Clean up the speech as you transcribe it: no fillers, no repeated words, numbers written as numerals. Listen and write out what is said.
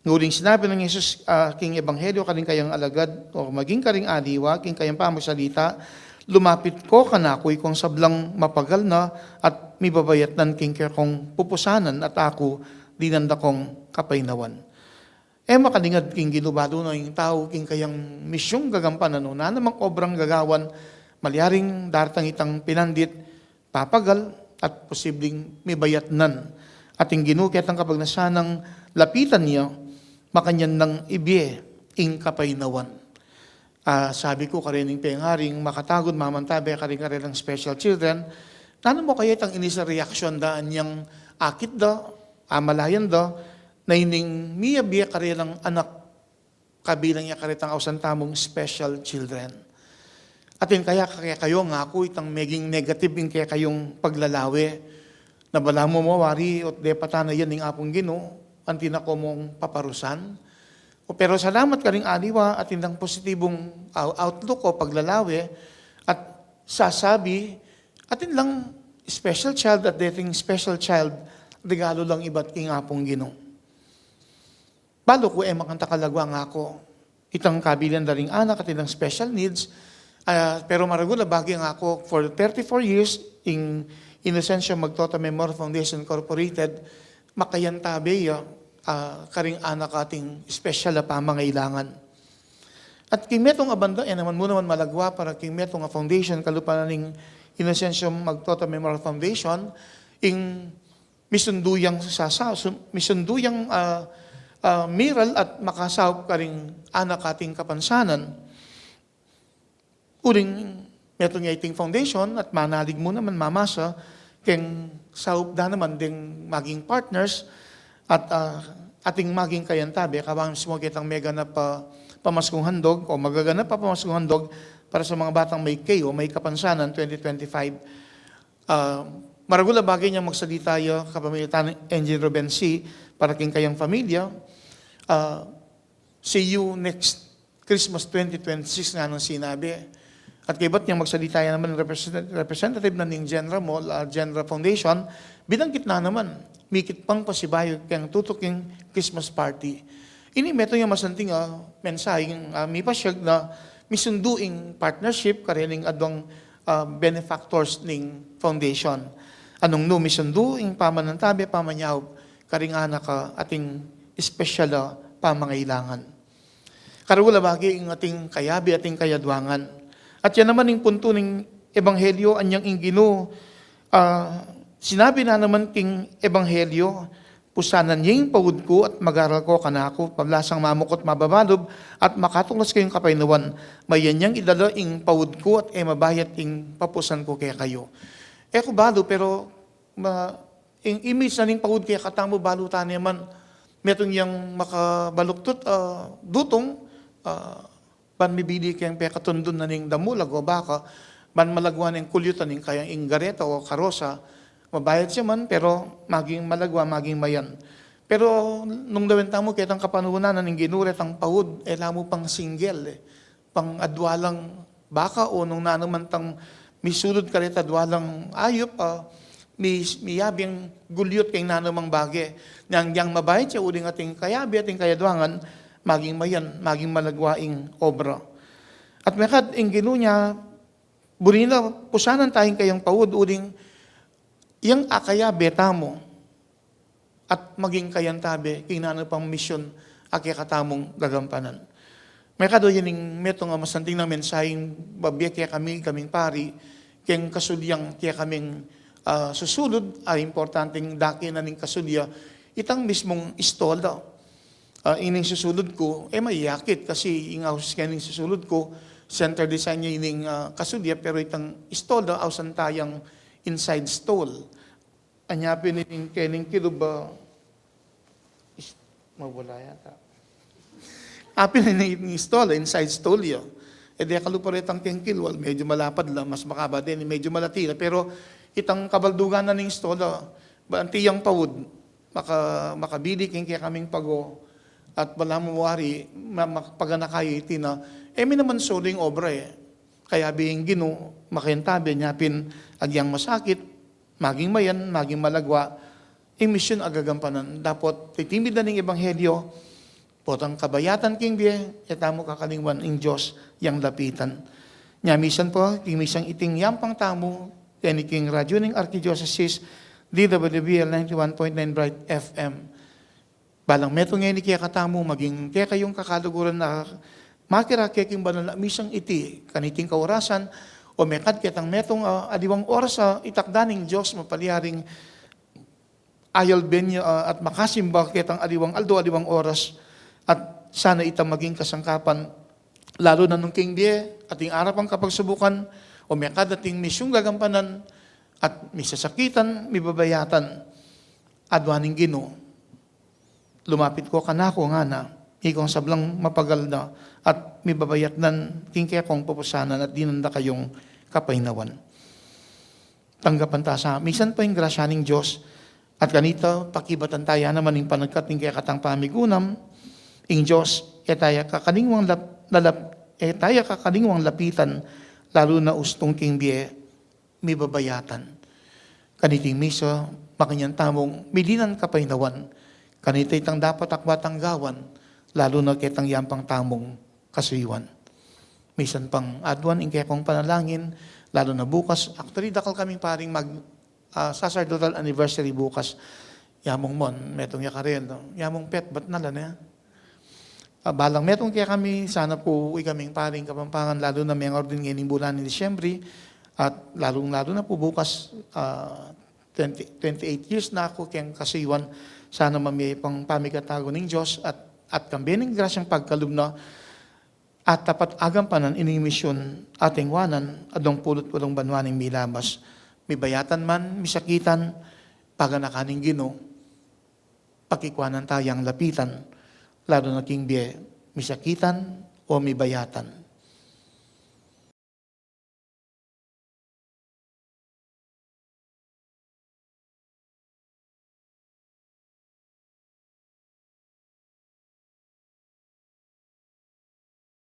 Nguling sinabi ng Jesus, king ebanghelyo karing kayang alagad, o maging karing adiwa, king kayang pamasalita, lumapit ko kanakoy kung sablang mapagal na at mibabayat nan king kong pupusanan at ako dinanda kong kapaynawan. Makalingad king ginubado na yung tao king kayang misyong gagampanan na namang obrang gagawan, malyaring dartang itang pinandit, papagal at posibleng mibayat nan. At yung ginukit ang kapag nasanang lapitan niya, makanyan ng ibye ing kapaynawan. Sabi ko karining pengaring makatagod mamantabe karing ng special children, nano mo kaya itang inisa reaksyon daan niyang akit da, amalayan da, na ining miya biya karilang anak kabilang niya karitang ausantamong special children. At yun kaya kayo nga ako itang meging negative in kaya kayong paglalawi, na bala mo mawari at depata na yan ng apong Ginoo, antina ko mong paparusan. Pero salamat ka rin aliwa at indang positibong outlook o paglalawi at sasabi at lang special child at dating special child, regalo lang iba't king apong Ginoo. Balo ko makanta kalagwa nga ako, itang kabilan na ring anak at indang special needs, pero maragula bagay nga ako for 34 years in Inocencio Magtota Memorial Foundation Incorporated, makayantabe karing anak ating special na pamangailangan. At kimetong abanda, naman mo naman malagwa para kimetong foundation, kalupa na ning Inocencio Magtota Memorial Foundation, ing misunduyang miral at makasawap karing anak ating kapansanan. Uring metong iting foundation at manalig mo naman mamasa, keng sawap da naman ding maging partners, at ating maging kayantabi, kabang mismo kitang mega na pamaskong handog o magaganap pa pamaskong handog para sa mga batang may KO, may kapansanan 2025. Maragula bagay niya magsalita yo kapamilitan Angel Ruben C. para king kayang pamilya. See you next Christmas 2026 nga nang sinabi. At kay ba't niyang magsalita yan naman representative na ning Genra Mall, Genra Foundation, binanggit na naman, mikit pang pasibayo kayang tutuking Christmas party. Ini meto yung masanting mensaheng may pasyag na misunduing partnership karening adong benefactors ning foundation. Anong no misunduing pamanantabi, pamanyaw, karing anak ating espesyal pamangailangan. Karugula bagay ang ating kayabi, ating kayadwangan. At yan naman yung punto ng Ebanghelyo, anyang ingino, sinabi na naman king Ebanghelyo, pusanan niyang pawud ko at mag-aral ko kanako, paglasang mamukot mababalob at makatuklas kayong kapaynawan, mayan niyang idala ing pawud ko at mabayat ing papusan ko kaya kayo. Ko balo, pero ing image na ning pawud kaya katamo balutan naman, metong yang makabaluktot dutong, ban mibili kayang pekatundun na ning damulag o baka, ban malagwa ng kulyutan ning kayang inggareta o karosa, mabayad siya man, pero maging malagwa, maging mayan. Pero nung dawenta mo kitang kapanunan na ning ginuret ang pahud, lamo pang single, pang adwalang baka o nung nanumantang misulod ka rin adwalang ayop, miyabing gulyot kay nanumang bagay. Yang mabayad siya, uling ating kayabi, ating kayadwangan, maging mayan, maging malagwaing obra. At mekad, ang ginu niya, bunina, pusanan tayong kayang pawud, uling, yang akaya beta mo, at maging kayantabi, kinano pang misyon, akikatamong gagampanan. Mekado yan yung metong masanting ng mensaheng, babya kaya kaming pari, kayang kasulyang kaya kaming susulod, ay importanteng daki na ning kasulya, itang mismong istolda. Ining susulod ko, mayakit kasi ingaws kaning susulod ko, center design niya ining kasulya, pero itang stall daw, ausan tayang inside stall. Anyapin ining kaning kiluba, mawala yata. Apin ining stall, inside stall yun. Di kaluparitang kengkilwal, medyo malapad lang, mas makaba din, medyo malatila, pero itang kabaldugan na ning stall, antiyang pawud, makabili kaya kaming pago, at wala mo wari, pagana kayo itina, may naman soling obra Kaya biyeng Ginoo, makintabi niya agyang masakit, maging mayan, maging malagwa, misyon agagampanan. Dapat titimid na ng Ebanghelyo, Potang kabayatan king biye, etamo kakalingwan ing Diyos yang lapitan. Nya misan po, king misang iting yampang tamo, kani king radyo ning Archdiocese, DWBL 91.9 Bright FM. Balang metong ngayon kaya katamo, maging kaya kayong kakaluguran na makira kaya king banal na misang iti, kaniting kaurasan, o mekad kitang metong adiwang oras sa itakdaning Diyos, mapaliharing ayal benyo at makasimba kitang adiwang adiwang oras, at sana itang maging kasangkapan, lalo na nung king die, ating arapang kapagsubukan, o may kadating misyong gagampanan, at may sasakitan, may babayatan, adwaning Ginoo. Lumapit ko kanako nga na, ikong sablang mapagal na, at may babayat nan, king kaya kong pupusanan, at dinanda kayong kapainawan. Tanggapan ta sa, misan pa yung grasya ng Diyos, at kanito, pakibatan tayo naman yung panagkat ng kaya katang pamigunam, ing Diyos, etaya kakalingwang lapitan, lalo na ustong king biye, may babayatan. Kaniting miso, makanyan tamong, midinan kapainawan, kanito itang dapat akwatang gawan, lalo na kitang yampang tamong kasuiwan. Misan pang adwan, ing kaya kong panalangin, lalo na bukas, actually dakal kaming paring sacerdotal anniversary bukas, yamong mon, metong yakarel, no? Yamong pet, ba't nalan eh? Balang metong kaya kami, sana po uwi kaming paring Kapampangan, lalo na may ordin ngayon bulan ni Disyembre, at lalo na po bukas, 28 years na ako kayang kasiwan, sana mamiyay pang pamigatago ng Diyos, at kambining grasyang pagkalubna, at tapat agampanan ining misyon ating wanan, adong pulot walong banwaning milabas, may bayatan man, misakitan, paganakaning Ginoo, pakikwanan tayang lapitan, lalo na king biye, misakitan o may bayatan.